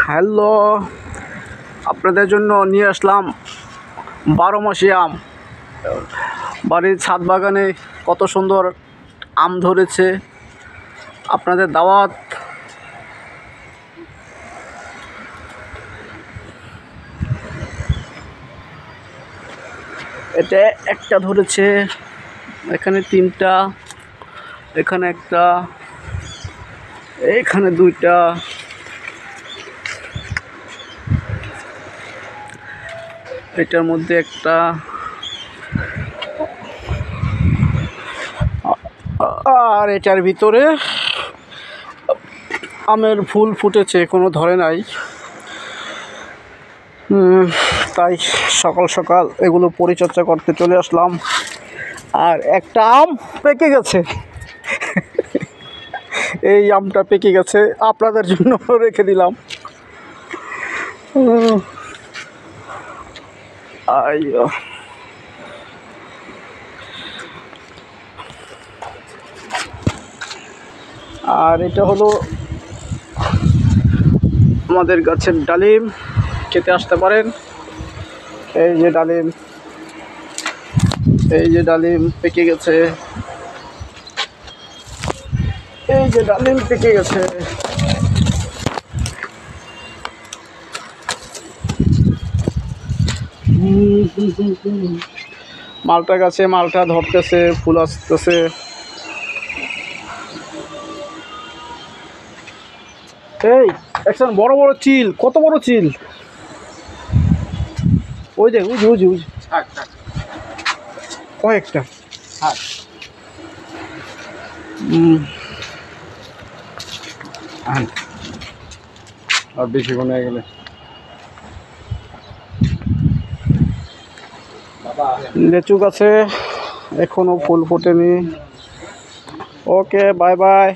Hello, আপনাদের জন্য নিয়ে আসলাম 12 মাসি আম। বাড়ির ছাদ বাগানে কত সুন্দর আম ধরেছে, আপনাদের দাওয়াত। এটা একটা ধরেছে, এখানে 3টা, এখানে একটা, এখানে 2টা, এটার মধ্যে একটা, আর এটার ভিতরে আমের ফুল ফুটেছে, কোনো ধরে নাই। তাই সকাল সকাল এগুলো পরিচর্যা করতে চলে আসলাম। আর একটা আম পেকে গেছে, এই আমটা পেকে গেছে, আপনাদের জন্য রেখে দিলাম। আর এটা হলো আমাদের গাছের ডালিম, খেতে আসতে পারেন। এই যে ডালিম, এই যে ডালিম পেকে গেছে, এই যে ডালিম পেকে গেছে। মালটা গাছে মালটা ধরতেছে, ফুল আসতেছে। এই একটা বড় বড় চিল, কত বড় চিল! ওই দেখ, উজ কয়েকটা। আর বেশি কোন গেলে লেচু গাছে এখনো ফুল ফোটেনি। ওকে, বাই বাই।